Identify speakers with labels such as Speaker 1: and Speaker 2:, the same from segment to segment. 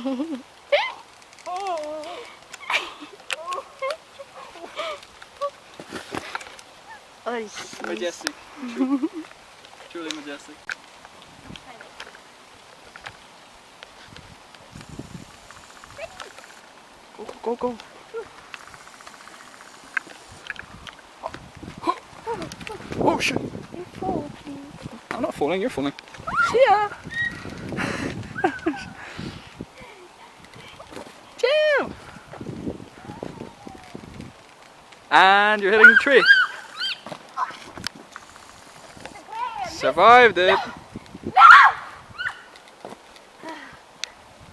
Speaker 1: Oh, jeez.
Speaker 2: Majestic. Truly majestic. Go, go, go. Oh shit!
Speaker 1: You fall, please.
Speaker 2: I'm not falling, you're falling.
Speaker 1: See ya!
Speaker 2: Jam! And you're hitting the tree. Survived it!
Speaker 1: No!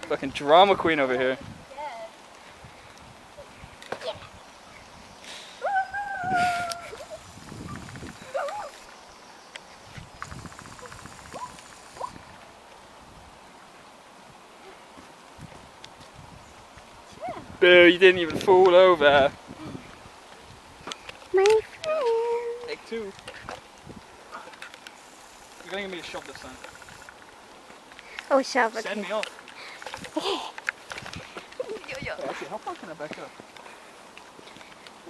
Speaker 2: Fucking drama queen over here. Boo, you didn't even fall over.
Speaker 1: My friend.
Speaker 2: Take two. You're gonna give me a shove this time.
Speaker 1: Oh, shove.
Speaker 2: Send me off.
Speaker 1: Yo.
Speaker 2: Actually, how far can I back up?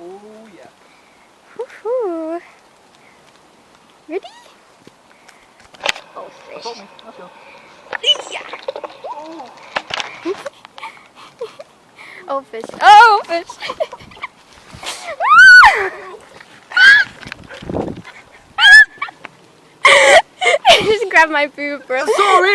Speaker 2: Oh yeah.
Speaker 1: Woohoo. Ready? Oh, fish.
Speaker 2: Hold me. Let's go.
Speaker 1: Yeah. Oh, fish. Oh, fish. Just grab my boob, bro.
Speaker 2: Sorry.